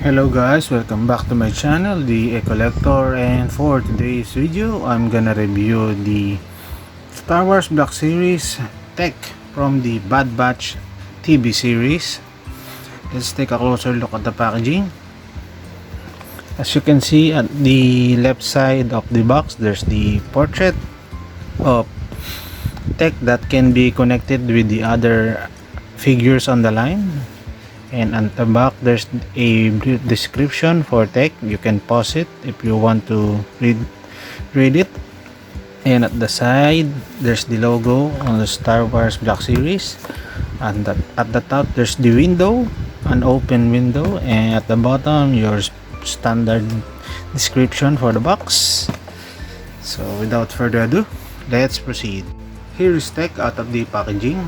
Hello guys, welcome back to my channel, the Collector, and for today's video, I'm gonna review the Star Wars Black Series tech from the Bad Batch TV series. Let's take a closer look at the packaging. As you can see at the left side of the box, there's the portrait of tech that can be connected with the other figures on the line. And on the back there's a brief description for tech. You can pause it if you want to read it. And at the side there's the logo on the Star Wars Black Series, and at the top there's the window, an open window, and at the bottom your standard description for the box. So without further ado, let's proceed. Here is tech out of the packaging.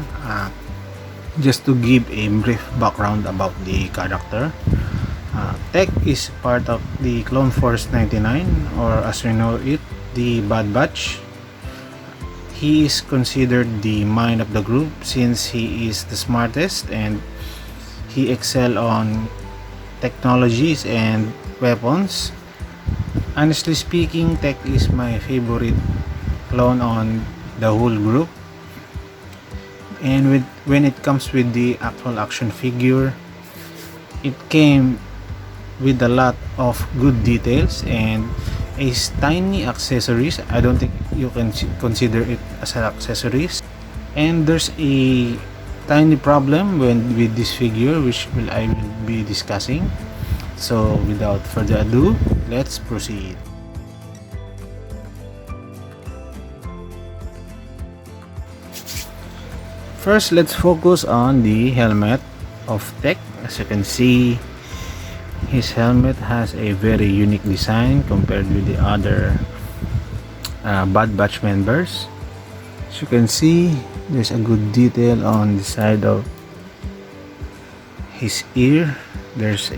Just to give a brief background about the character, Tech is part of the Clone Force 99, or as we know it, the Bad Batch. He is considered the mind of the group since he is the smartest and he excels on technologies and weapons. Honestly speaking, Tech is my favorite clone on the whole group. And when it comes with the actual action figure, it came with a lot of good details and a tiny accessories. I don't think you can consider it as an accessories. And there's a tiny problem with this figure, which I will be discussing. So without further ado, let's proceed. First, let's focus on the helmet of Tech. As you can see, his helmet has a very unique design compared with the other Bad Batch members. As you can see, there's a good detail on the side of his ear. There's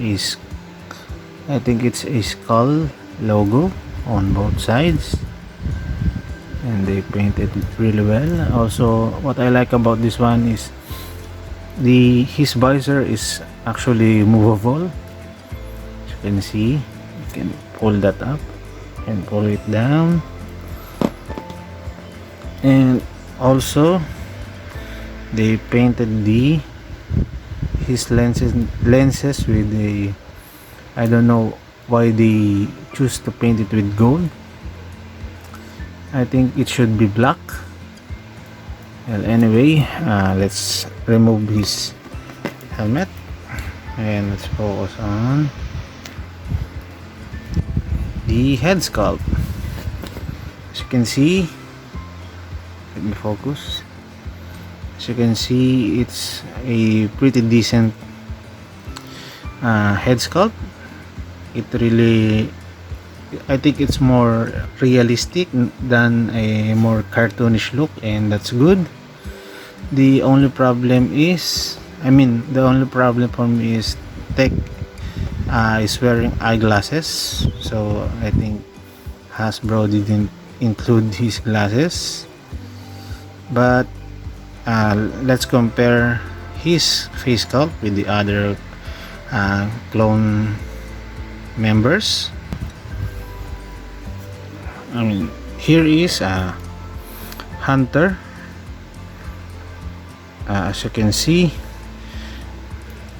I think it's a skull logo on both sides, and they painted it really well. Also, what I like about this one is his visor is actually movable. As you can see, you can pull that up and pull it down. And also they painted his lenses with a, I don't know why they choose to paint it with gold. I think it should be black. Well, anyway, let's remove his helmet and let's focus on the head sculpt. As you can see, let me focus. As you can see, it's a pretty decent head sculpt. It really, I think it's more realistic than a more cartoonish look, and that's good. The only problem for me is Tech is wearing eyeglasses, so I think Hasbro didn't include his glasses. But let's compare his face sculpt with the other clone members. Here is Hunter. As you can see,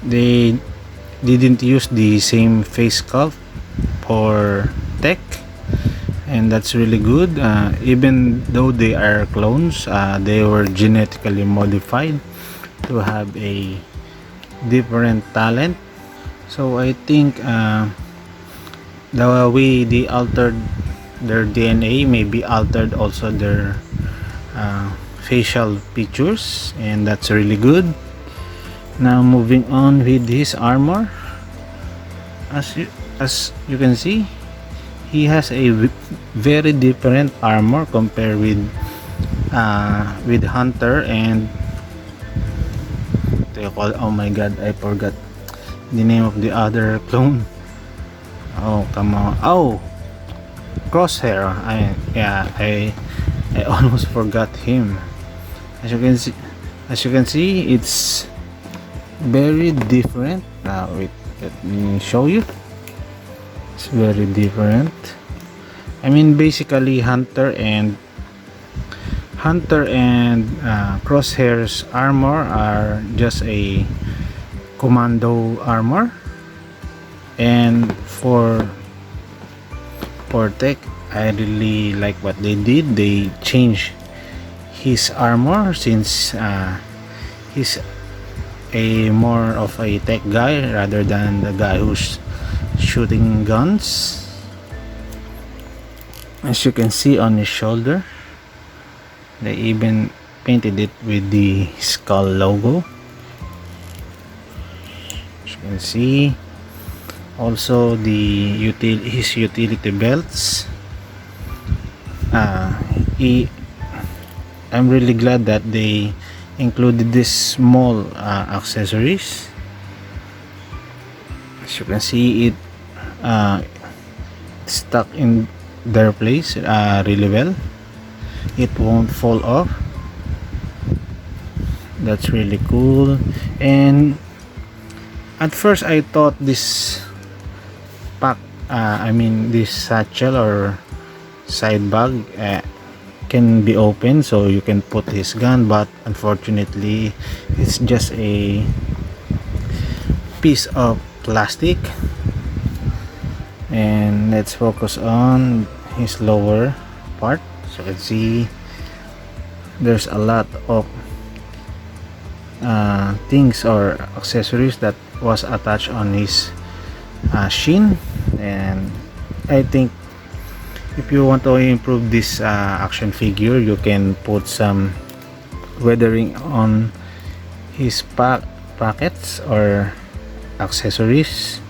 they didn't use the same face sculpt for Tech, and that's really good. Even though they are clones, they were genetically modified to have a different talent. So I think the way they altered their DNA maybe altered also their facial features, and that's really good. Now moving on with his armor. As you can see, he has a very different armor compared with Hunter and oh my god, I forgot the name of the other clone. Oh, come on. Oh, Crosshair. I almost forgot him. As you can see, it's very different. Wait, Let me show you. It's very different. I mean, basically Hunter and Crosshair's armor are just a commando armor, and for Tech, I really like what they did. They changed his armor since he's a more of a tech guy rather than the guy who's shooting guns. As you can see on his shoulder, they even painted it with the skull logo. As you can see, also his utility belts. I'm really glad that they included this small accessories. As you can see, it stuck in their place really well. It won't fall off. That's really cool. And at first I thought this pack, this satchel or side bag can be open so you can put his gun, but unfortunately it's just a piece of plastic. And let's focus on his lower part. So you can see there's a lot of things or accessories that was attached on his shin. And I think if you want to improve this action figure, you can put some weathering on his pockets or accessories.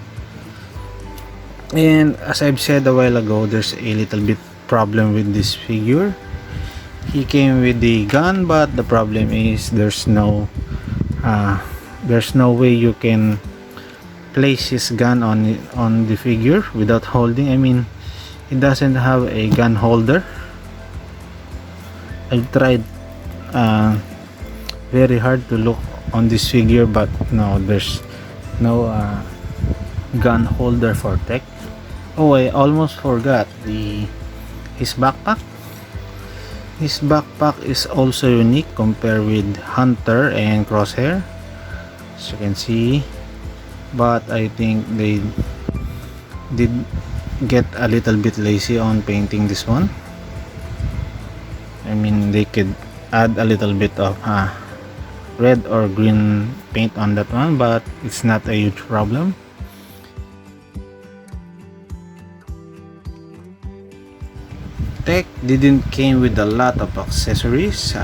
And as I've said a while ago, there's a little bit problem with this figure. He came with the gun, but the problem is there's no way you can place his gun on the figure without holding. I mean, it doesn't have a gun holder. I've tried very hard to look on this figure, but no, there's no gun holder for Tech. Oh, I almost forgot his backpack. His backpack is also unique compared with Hunter and Crosshair, as you can see. But I think they did get a little bit lazy on painting this one. I mean, they could add a little bit of red or green paint on that one, but it's not a huge problem. Tech didn't came with a lot of accessories.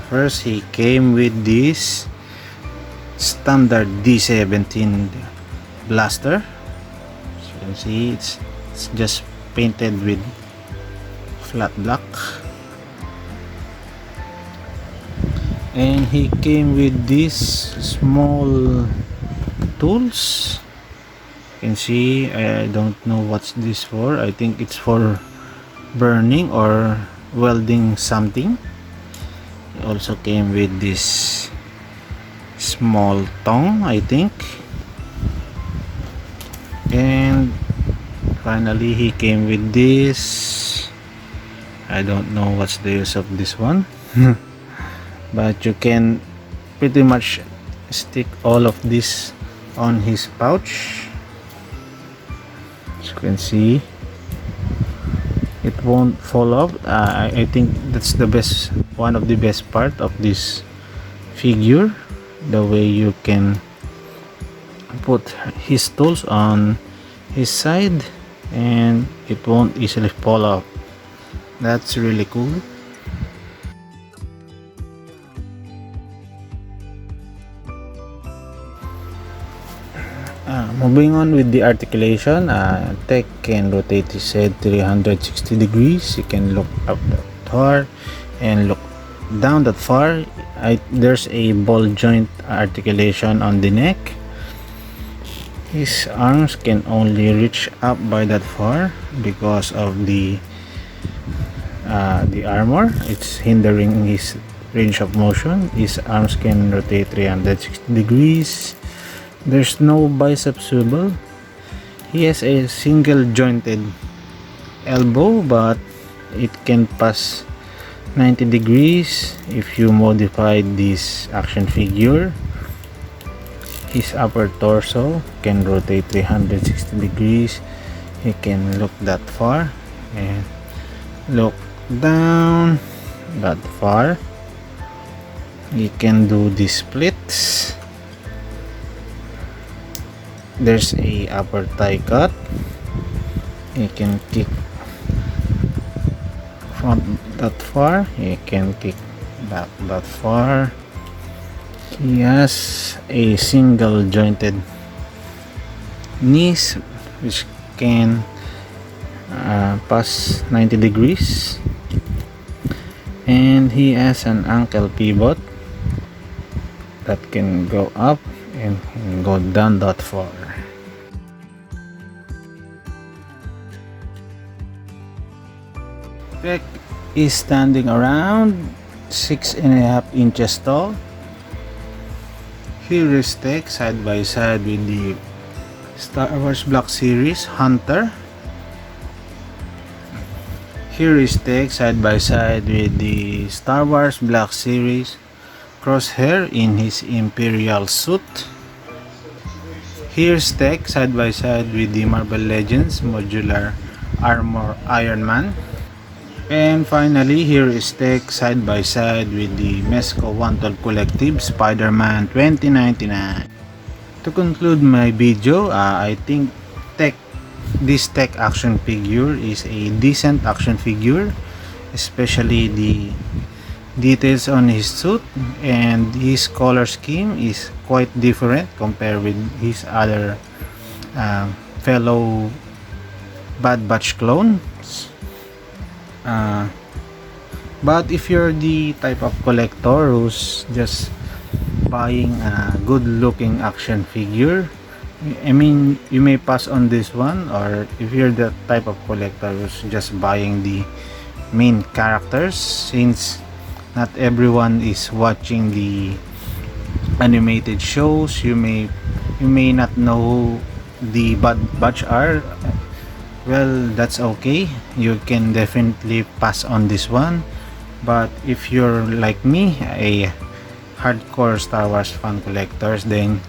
First, he came with this standard D17 blaster. As you can see, it's just painted with flat black. And he came with these small tools. You can see, I don't know what's this for. I think it's for burning or welding something. He also came with this small tongue, I think. And finally he came with this. I don't know what's the use of this one. But you can pretty much stick all of this on his pouch. As you can see, it won't fall off. I think that's one of the best part of this figure, the way you can put his tools on his side and it won't easily fall off. That's really cool. Moving on with the articulation, Tech can rotate his head 360 degrees. You can look up that far and look down that far. There's a ball joint articulation on the neck. His arms can only reach up by that far because of the armor. It's hindering his range of motion. His arms can rotate 360 degrees. There's no bicep swivel. He has a single jointed elbow, but it can pass 90 degrees if you modify this action figure. His upper torso can rotate 360 degrees. He can look that far and look down that far. He can do the splits. There's a upper thigh cut. He can kick front that far. He can kick back that far. He has a single jointed knees which can pass 90 degrees, and he has an ankle pivot that can go up and go down that far. Tech is standing around 6.5 inches tall. Here is Tech side by side with the Star Wars Black Series Hunter. Here is Tech side by side with the Star Wars Black Series Crosshair in his Imperial suit. Here's Tech side by side with the Marvel Legends Modular Armor Iron Man. And finally, here is Tech side by side with the Mezco 112 Collective Spider-Man 2099. To conclude my video, I think this Tech action figure is a decent action figure, especially the details on his suit, and his color scheme is quite different compared with his other fellow Bad Batch clones. But if you're the type of collector who's just buying a good looking action figure, I mean, you may pass on this one. Or if you're the type of collector who's just buying the main characters, since not everyone is watching the animated shows, you may not know who the Bad Batch are. Well, that's okay. You can definitely pass on this one. But if you're like me, a hardcore Star Wars fan collectors, then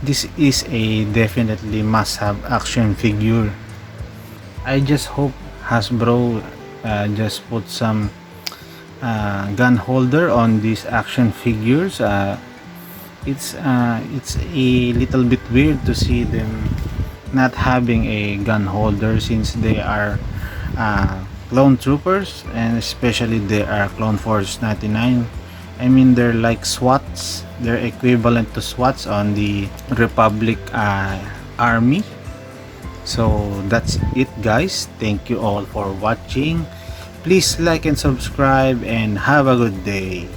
this is a definitely must-have action figure. I just hope Hasbro just put some gun holder on these action figures. It's a little bit weird to see them not having a gun holder, since they are clone troopers, and especially they are Clone Force 99. I mean, they're like SWATs. They're equivalent to SWATs on the Republic army. So that's it, guys. Thank you all for watching. Please like and subscribe, and have a good day.